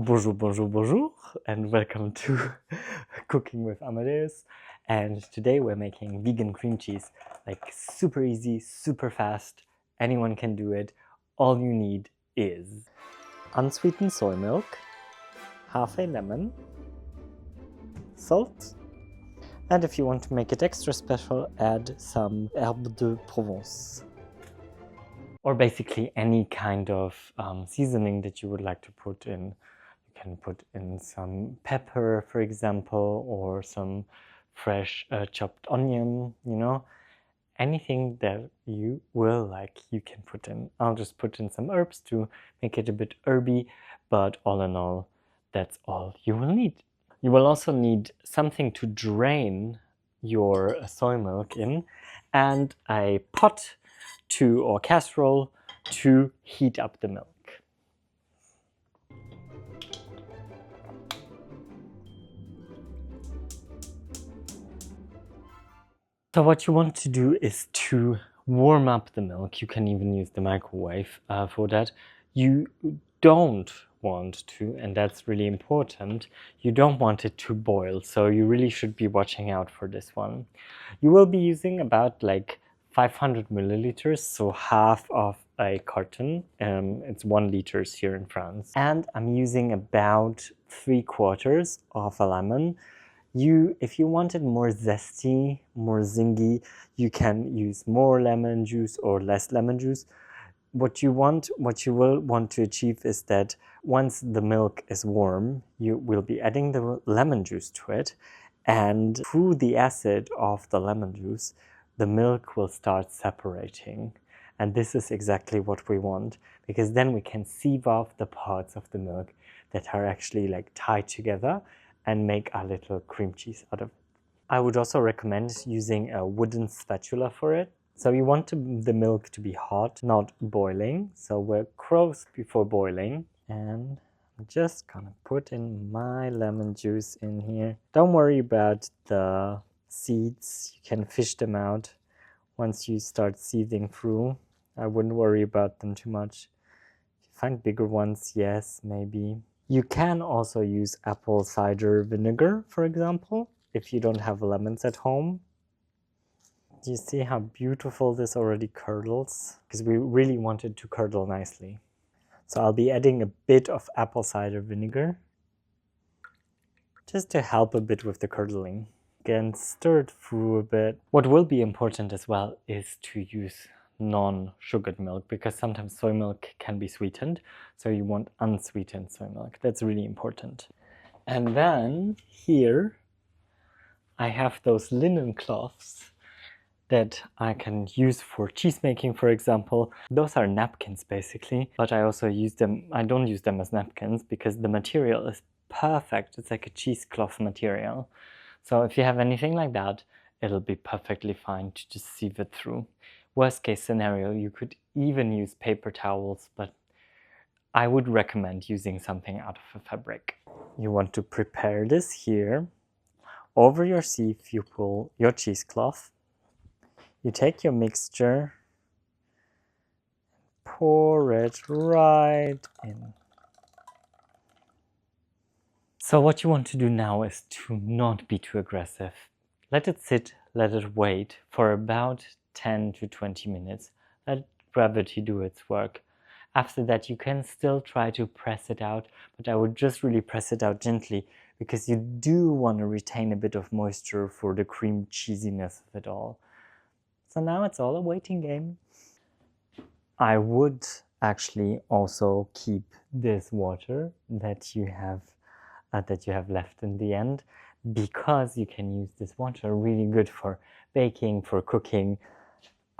Bonjour, bonjour, bonjour, and welcome to Cooking with Amadeus. And today we're making vegan cream cheese, like super easy, super fast. Anyone can do it. All you need is unsweetened soy milk, half a lemon, salt, and if you want to make it extra special, add some herbe de Provence. Or basically any kind of seasoning that you would like to put in. You can put in some pepper, for example, or some fresh chopped onion, anything that you will like, you can put in. I'll just put in some herbs to make it a bit herby, but all in all, that's all you will need. You will also need something to drain your soy milk in, and a pot or casserole to heat up the milk. So what you want to do is to warm up the milk. You can even use the microwave for that. You don't want to, and that's really important, you don't want it to boil, so you really should be watching out for this one. You will be using about like 500 milliliters, so half of a carton. It's 1 liter here in France. And I'm using about 3/4 of a lemon. If you want it more zesty, more zingy, you can use more lemon juice or less lemon juice. What you will want to achieve is that once the milk is warm, you will be adding the lemon juice to it, and through the acid of the lemon juice, the milk will start separating. And this is exactly what we want, because then we can sieve off the parts of the milk that are actually like tied together and make a little cream cheese out of it. I would also recommend using a wooden spatula for it. So you want the milk to be hot, not boiling. So we're close before boiling. And I'm just gonna put in my lemon juice in here. Don't worry about the seeds. You can fish them out once you start sieving through. I wouldn't worry about them too much. If you find bigger ones, yes, maybe. You can also use apple cider vinegar, for example, if you don't have lemons at home. Do you see how beautiful this already curdles? Because we really want it to curdle nicely. So I'll be adding a bit of apple cider vinegar just to help a bit with the curdling. Again, stir it through a bit. What will be important as well is to use non-sugared milk, because sometimes soy milk can be sweetened, so you want unsweetened soy milk. That's really important. And then here I have those linen cloths that I can use for cheese making, for example. Those are napkins basically, but I also use them, I don't use them as napkins because the material is perfect. It's like a cheesecloth material. So if you have anything like that, it'll be perfectly fine to just sieve it through. Worst case scenario, you could even use paper towels, but I would recommend using something out of a fabric. You want to prepare this here. Over your sieve, you pull your cheesecloth. You take your mixture, pour it right in. So what you want to do now is to not be too aggressive. Let it sit, let it wait for about 10 to 20 minutes. Let gravity do its work. After that, you can still try to press it out, but I would just really press it out gently, because you do want to retain a bit of moisture for the cream cheesiness of it all. So now it's all a waiting game. I would actually also keep this water that you have left in the end, because you can use this water really good for baking, for cooking.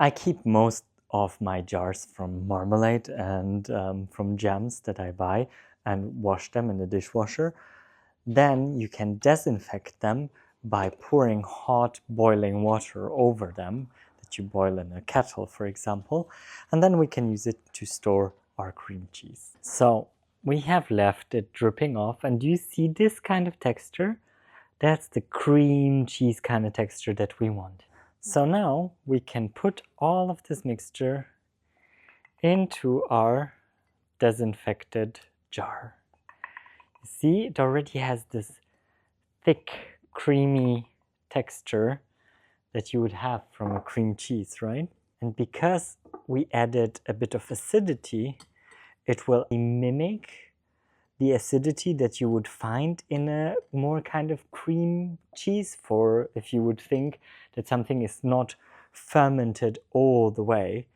I keep most of my jars from marmalade and from jams that I buy and wash them in the dishwasher. Then you can disinfect them by pouring hot boiling water over them that you boil in a kettle, for example, and then we can use it to store our cream cheese. So we have left it dripping off, and do you see this kind of texture? That's the cream cheese kind of texture that we want. So now we can put all of this mixture into our disinfected jar. See, it already has this thick, creamy texture that you would have from a cream cheese, right? And because we added a bit of acidity, it will mimic the acidity that you would find in a more kind of cream cheese, for if you would think that something is not fermented all the way,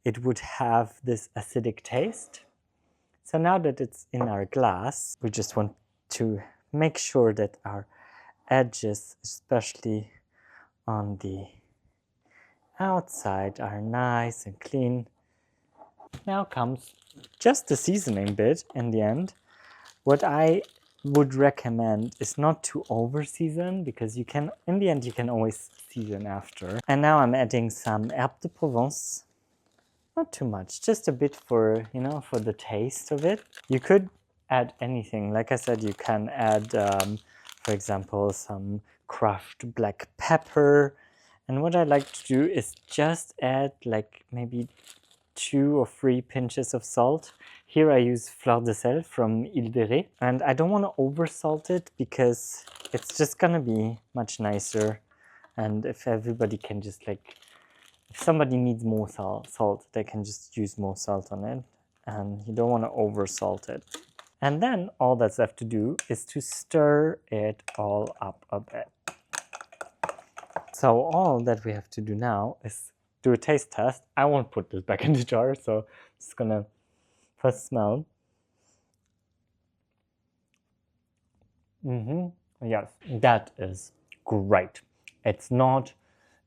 it would have this acidic taste. So now that it's in our glass, we just want to make sure that our edges, especially on the outside, are nice and clean. Now comes just the seasoning bit in the end. What I would recommend is not to over season, because you can, in the end, you can always season after. And now I'm adding some herbe de Provence. Not too much, just a bit for, you know, for the taste of it. You could add anything. Like I said, you can add, for example, some crushed black pepper. And what I like to do is just add like maybe 2 or 3 pinches of salt. Here I use fleur de sel from Ile de Ré. And I don't want to over salt it because it's just gonna be much nicer. And if everybody can just like, if somebody needs more salt, they can just use more salt on it. And you don't want to over salt it. And then all that's left to do is to stir it all up a bit. So all that we have to do now is do a taste test. I won't put this back in the jar, so I'm just gonna first smell. Yes, that is great. It's not,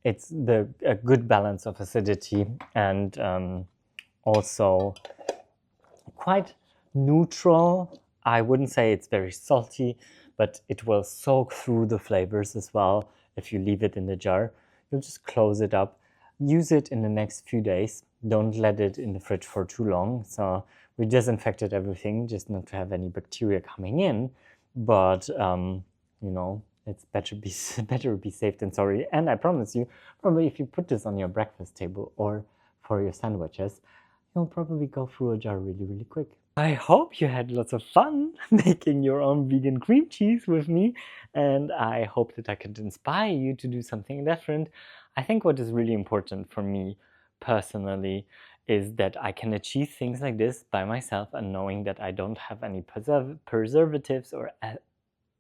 it's a good balance of acidity and also quite neutral. I wouldn't say it's very salty, but it will soak through the flavors as well if you leave it in the jar. You'll just close it up. Use it in the next few days. Don't let it in the fridge for too long. So we disinfected everything, just not to have any bacteria coming in. But, you know, it's better be safe than sorry. And I promise you, probably if you put this on your breakfast table or for your sandwiches, you'll probably go through a jar really, really quick. I hope you had lots of fun making your own vegan cream cheese with me, and I hope that I could inspire you to do something different. I think what is really important for me personally is that I can achieve things like this by myself, and knowing that I don't have any preservatives or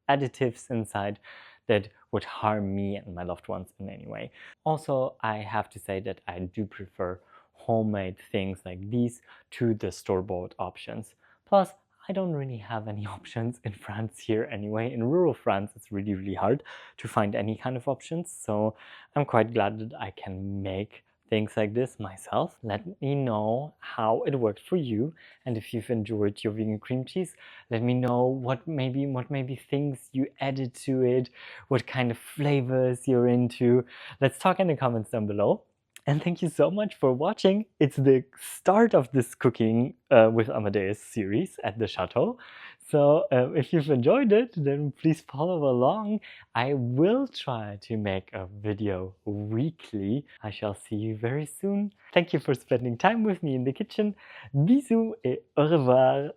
additives inside that would harm me and my loved ones in any way. Also, I have to say that I do prefer homemade things like these to the store-bought options. Plus, I don't really have any options in France here anyway. In rural France, it's really, really hard to find any kind of options. So I'm quite glad that I can make things like this myself. Let me know how it worked for you, and if you've enjoyed your vegan cream cheese, let me know what maybe things you added to it, what kind of flavors you're into. Let's talk in the comments down below. And thank you so much for watching. It's the start of this cooking with Amadeus series at the Chateau. So if you've enjoyed it, then please follow along. I will try to make a video weekly. I shall see you very soon. Thank you for spending time with me in the kitchen. Bisous et au revoir.